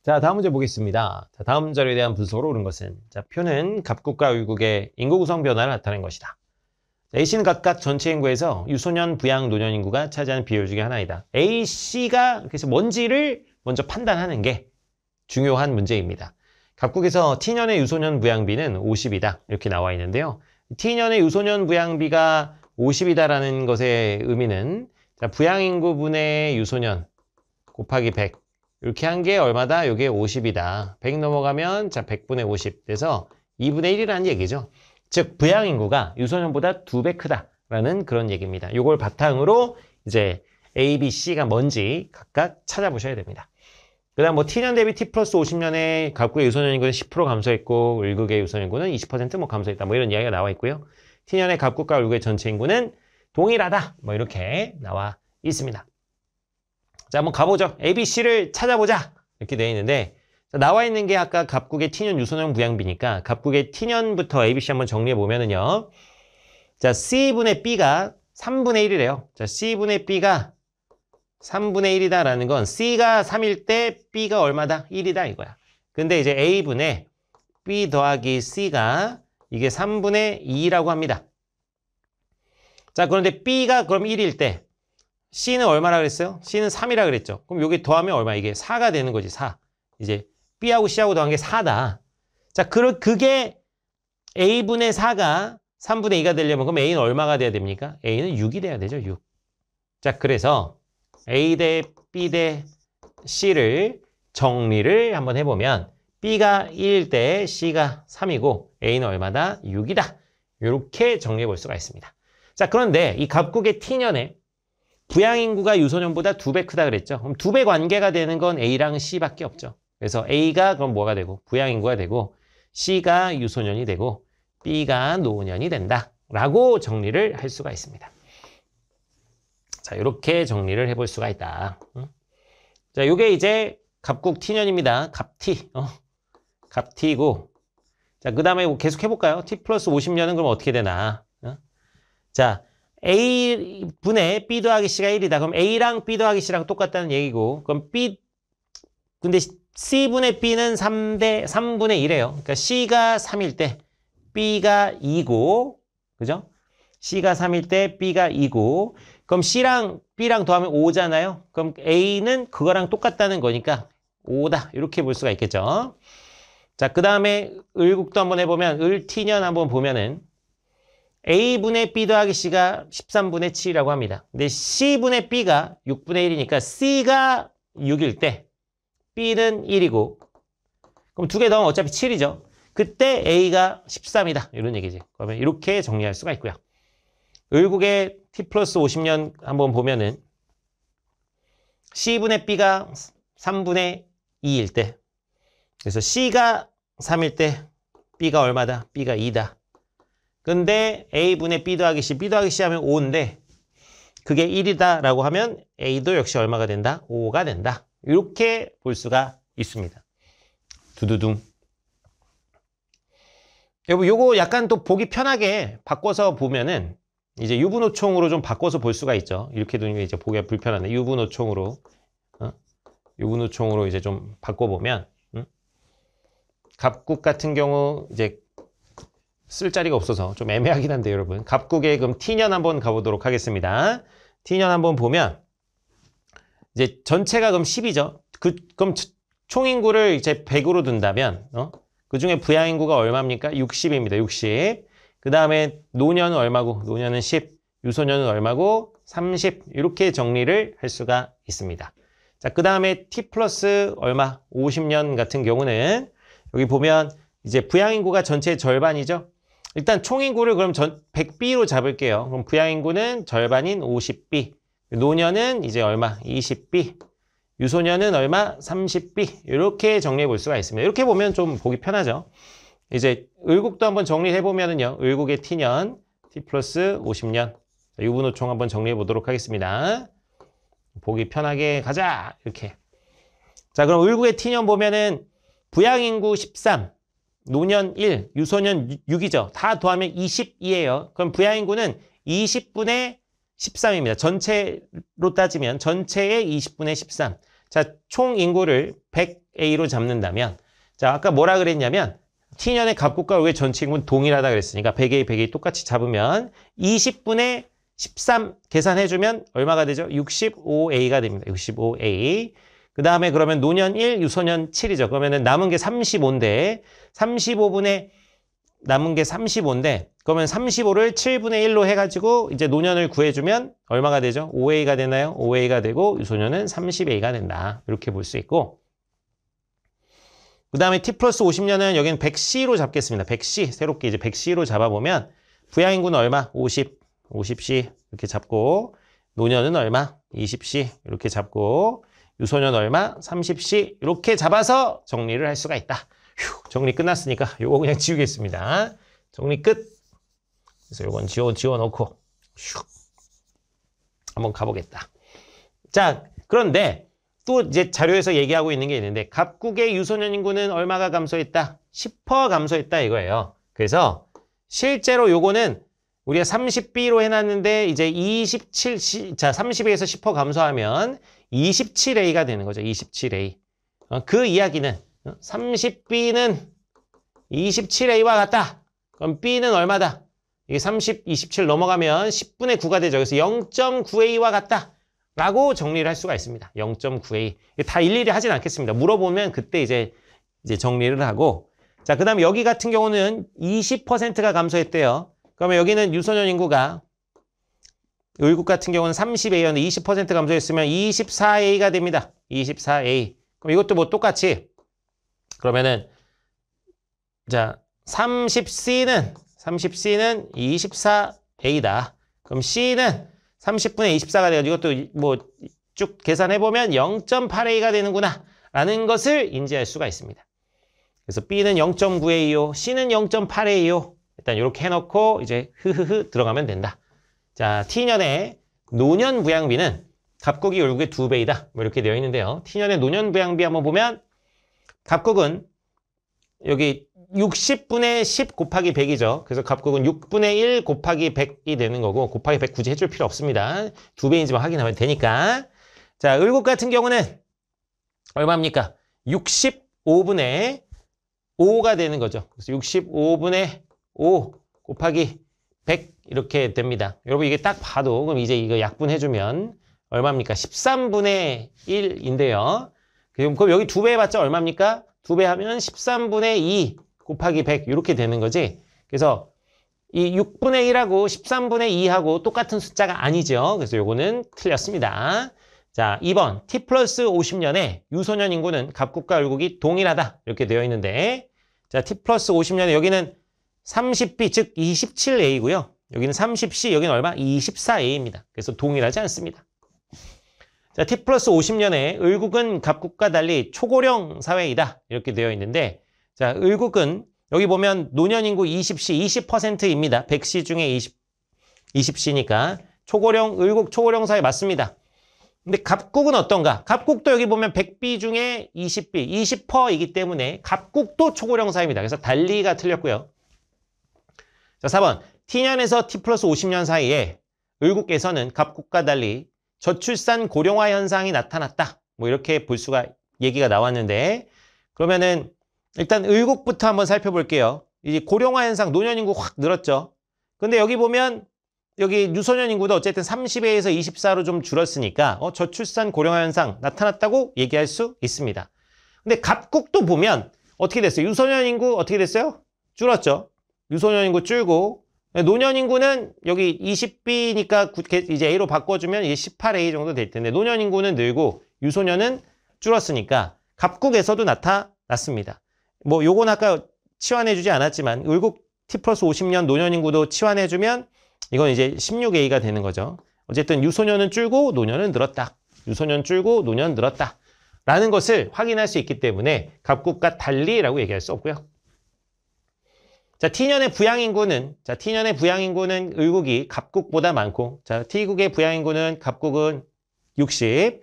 자, 다음 문제 보겠습니다. 자, 다음 자료에 대한 분석으로 옳은 것은 자, 표는 갑국과 의국의 인구 구성 변화를 나타낸 것이다. 자, A씨는 각각 전체 인구에서 유소년, 부양, 노년 인구가 차지하는 비율 중에 하나이다. A씨가 그래서 뭔지를 먼저 판단하는 게 중요한 문제입니다. 각국에서 T년의 유소년 부양비는 50이다. 이렇게 나와 있는데요. T년의 유소년 부양비가 50이다라는 것의 의미는 자, 부양 인구분의 유소년 곱하기 100 이렇게 한 게 얼마다? 이게 50이다. 100 넘어가면 자 100분의 50 돼서 2분의 1이라는 얘기죠. 즉 부양 인구가 유소년보다 2배 크다라는 그런 얘기입니다. 이걸 바탕으로 이제 A, B, C가 뭔지 각각 찾아보셔야 됩니다. 그 다음 뭐 T년 대비 T 플러스 50년에 각국의 유소년 인구는 10% 감소했고 을국의 유소년 인구는 20% 감소했다. 뭐 이런 이야기가 나와 있고요. T년의 각국과 을국의 전체 인구는 동일하다. 뭐 이렇게 나와 있습니다. 자, 한번 가보죠. A, B, C를 찾아보자. 이렇게 되어 있는데 자, 나와 있는 게 아까 갑국의 T년 유소년 부양비니까 갑국의 T년부터 A, B, C 한번 정리해 보면은요. 자, C분의 B가 3분의 1이래요. 자, C분의 B가 3분의 1이다라는 건 C가 3일 때 B가 얼마다? 1이다 이거야. 근데 이제 A분의 B 더하기 C가 이게 3분의 2라고 합니다. 자, 그런데 B가 그럼 1일 때 C는 얼마라 그랬어요? C는 3이라 그랬죠. 그럼 여기 더하면 얼마? 이게 4가 되는 거지, 4. 이제 B하고 C하고 더한 게 4다. 자, 그게 A분의 4가 3분의 2가 되려면 그럼 A는 얼마가 돼야 됩니까? A는 6이 돼야 되죠, 6. 자, 그래서 A 대 B 대 C를 정리를 한번 해보면 B가 1일 때 C가 3이고 A는 얼마다? 6이다. 이렇게 정리해 볼 수가 있습니다. 자, 그런데 이 갑국의 T년에 부양인구가 유소년보다 2배 크다 그랬죠. 그럼 2배 관계가 되는 건 A랑 C밖에 없죠. 그래서 A가 그럼 뭐가 되고 부양인구가 되고 C가 유소년이 되고 B가 노년이 된다. 라고 정리를 할 수가 있습니다. 자, 이렇게 정리를 해볼 수가 있다. 자, 요게 이제 갑국 T년입니다. 갑T. 갑T이고. 자, 그 다음에 계속 해볼까요? T 플러스 50년은 그럼 어떻게 되나? 자, A분의 B 더하기 C가 1이다. 그럼 A랑 B 더하기 C랑 똑같다는 얘기고, 그럼 근데 C분의 B는 3분의 1이에요. 그러니까 C가 3일 때 B가 2고, 그죠? C가 3일 때 B가 2고, 그럼 C랑 B랑 더하면 5잖아요. 그럼 A는 그거랑 똑같다는 거니까 5다. 이렇게 볼 수가 있겠죠. 자, 그 다음에 을국도 한번 해보면, 을T년 한번 보면은, A분의 B 더하기 C가 13분의 7이라고 합니다. 근데 C분의 B가 6분의 1이니까 C가 6일 때 B는 1이고 그럼 두 개 더하면 어차피 7이죠. 그때 A가 13이다. 이런 얘기지. 그러면 이렇게 정리할 수가 있고요. 을국의 T 플러스 50년 한번 보면은 C분의 B가 3분의 2일 때 그래서 C가 3일 때 B가 얼마다? B가 2다. 근데 A분의 B 더하기 C 하면 5인데 그게 1이다 라고 하면 A도 역시 얼마가 된다? 5가 된다. 이렇게 볼 수가 있습니다. 두두둥. 여러분 요거 약간 또 보기 편하게 바꿔서 보면은 이제 유분호총으로 좀 바꿔서 볼 수가 있죠. 이렇게 두면 이제 보기가 불편한데 유분호총으로 유분호총으로 이제 좀 바꿔보면 갑국 같은 경우 이제 쓸 자리가 없어서 좀 애매하긴 한데 여러분 갑국의 그럼 T년 한번 가보도록 하겠습니다. T년 한번 보면 이제 전체가 그럼 10이죠. 그럼 총인구를 이제 100으로 둔다면 그 중에 부양인구가 얼마입니까? 60입니다. 60. 그 다음에 노년은 얼마고? 노년은 10. 유소년은 얼마고? 30. 이렇게 정리를 할 수가 있습니다. 자, 그 다음에 T 플러스 얼마? 50년 같은 경우는 여기 보면 이제 부양인구가 전체의 절반이죠. 일단 총인구를 그럼 100B로 잡을게요. 그럼 부양인구는 절반인 50B. 노년은 이제 얼마? 20B. 유소년은 얼마? 30B. 이렇게 정리해 볼 수가 있습니다. 이렇게 보면 좀 보기 편하죠. 이제 을국도 한번 정리해 보면은요. 을국의 T년, T 플러스 50년. 유분호총 한번 정리해 보도록 하겠습니다. 보기 편하게 가자. 이렇게. 자, 그럼 을국의 T년 보면은 부양인구 13. 노년 1, 유소년 6이죠. 다 더하면 22예요. 그럼 부양인구는 20분의 13입니다. 전체로 따지면 전체의 20분의 13. 자, 총 인구를 100 16A로 잡는다면, 자, 아까 뭐라 그랬냐면, T년의 갑국과 의국의 전체 인구는 동일하다 그랬으니까 100A, 100A 똑같이 잡으면 20분의 13 계산해주면 얼마가 되죠? 65A가 됩니다. 65A. 그 다음에 그러면 노년 1, 유소년 7이죠. 그러면은 남은 게 35인데, 35분의 남은 게 35인데, 그러면 35를 7분의 1로 해가지고 이제 노년을 구해주면 얼마가 되죠? 5A가 되나요? 5A가 되고 유소년은 30A가 된다. 이렇게 볼 수 있고. 그 다음에 T 플러스 50년은 여기는 100C로 잡겠습니다. 100C, 새롭게 이제 100C로 잡아보면 부양인구는 얼마? 50C 이렇게 잡고, 노년은 얼마? 20C 이렇게 잡고, 유소년 얼마? 30C 이렇게 잡아서 정리를 할 수가 있다. 휴, 정리 끝났으니까 요거 그냥 지우겠습니다. 정리 끝. 그래서 요건 지워놓고 휴, 한번 가보겠다. 자, 그런데 또 이제 자료에서 얘기하고 있는 게 있는데 갑국의 유소년 인구는 얼마가 감소했다? 10% 감소했다 이거예요. 그래서 실제로 요거는 우리가 30B로 해놨는데 이제 27C, 자 30A에서 10% 감소하면 27A가 되는 거죠. 27A. 그 이야기는 30B는 27A와 같다. 그럼 B는 얼마다? 이게 30, 27 넘어가면 10분의 9가 되죠. 그래서 0.9A와 같다. 라고 정리를 할 수가 있습니다. 0.9A. 다 일일이 하진 않겠습니다. 물어보면 그때 이제 정리를 하고. 자, 그 다음에 여기 같은 경우는 20%가 감소했대요. 그러면 여기는 유소년 인구가 의국 같은 경우는 30A였는데 20% 감소했으면 24A가 됩니다. 24A. 그럼 이것도 뭐 똑같이 그러면은 자 30C는 24A다. 그럼 C는 30분의 24가 돼가지고 이것도 뭐 쭉 계산해보면 0.8A가 되는구나 라는 것을 인지할 수가 있습니다. 그래서 B는 0.9A요. C는 0.8A요. 일단 이렇게 해놓고 이제 흐흐흐 들어가면 된다. 자, T년의 노년 부양비는 갑국이 의국의 2배이다. 뭐 이렇게 되어 있는데요. T년의 노년 부양비 한번 보면 갑국은 여기 60분의 10 곱하기 100이죠. 그래서 갑국은 6분의 1 곱하기 100이 되는 거고 곱하기 100 굳이 해줄 필요 없습니다. 2배인지만 확인하면 되니까. 자, 의국 같은 경우는 얼마입니까? 65분의 5가 되는 거죠. 그래서 65분의 5 곱하기 100 이렇게 됩니다. 여러분 이게 딱 봐도 그럼 이제 이거 약분해주면 얼마입니까? 13분의 1인데요. 그럼 여기 2배 해봤자 얼마입니까? 2배 하면 13분의 2 곱하기 100 이렇게 되는 거지. 그래서 이 6분의 1하고 13분의 2하고 똑같은 숫자가 아니죠. 그래서 요거는 틀렸습니다. 자, 2번 T 플러스 50년에 유소년 인구는 갑국과 의국이 동일하다 이렇게 되어 있는데 자, T 플러스 50년에 여기는 30B 즉 27A고요. 여기는 30C 여기는 얼마? 24A입니다. 그래서 동일하지 않습니다. 자, T 플러스 50년에 의국은 갑국과 달리 초고령 사회이다 이렇게 되어 있는데 자, 의국은 여기 보면 노년 인구 20C 20%입니다. 100C 중에 20C니까 초고령 의국 초고령 사회 맞습니다. 근데 갑국은 어떤가? 갑국도 여기 보면 100B 중에 20B 20%이기 때문에 갑국도 초고령 사회입니다. 그래서 달리가 틀렸고요. 자, 4번 T년에서 T 플러스 50년 사이에 의국에서는 갑국과 달리 저출산 고령화 현상이 나타났다. 뭐 이렇게 볼 수가 얘기가 나왔는데 그러면은 일단 의국부터 한번 살펴볼게요. 이제 고령화 현상 노년 인구 확 늘었죠. 근데 여기 보면 여기 유소년 인구도 어쨌든 30에서 24로 좀 줄었으니까 저출산 고령화 현상 나타났다고 얘기할 수 있습니다. 근데 갑국도 보면 어떻게 됐어요? 유소년 인구 어떻게 됐어요? 줄었죠. 유소년 인구 줄고 노년 인구는 여기 20B니까 이제 A로 바꿔주면 이게 18A 정도 될 텐데 노년 인구는 늘고 유소년은 줄었으니까 갑국에서도 나타났습니다. 뭐 요건 아까 치환해주지 않았지만 의국 T 플러스 50년 노년 인구도 치환해주면 이건 이제 16A가 되는 거죠. 어쨌든 유소년은 줄고 노년은 늘었다. 유소년 줄고 노년 늘었다. 라는 것을 확인할 수 있기 때문에 갑국과 달리라고 얘기할 수 없고요. 자, T년의 부양인구는 의국이 갑국보다 많고 자, T국의 부양인구는 갑국은 60,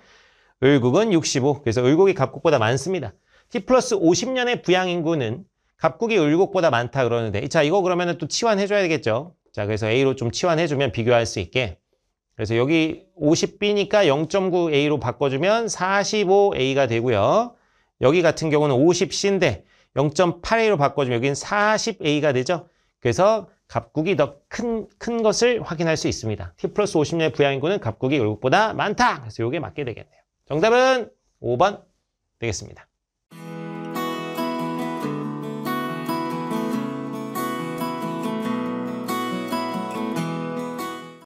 의국은 65. 그래서 의국이 갑국보다 많습니다. T 플러스 50년의 부양인구는 갑국이 의국보다 많다 그러는데 자, 이거 그러면 또 치환해줘야 되겠죠. 자, 그래서 A로 좀 치환해주면 비교할 수 있게. 그래서 여기 50B니까 0.9A로 바꿔주면 45A가 되고요. 여기 같은 경우는 50C인데 0.8A로 바꿔주면 여기는 40A가 되죠. 그래서 갑국이 더 큰 것을 확인할 수 있습니다. T 플러스 50년의 부양인구는 갑국이 월국보다 많다. 그래서 이게 맞게 되겠네요. 정답은 5번 되겠습니다.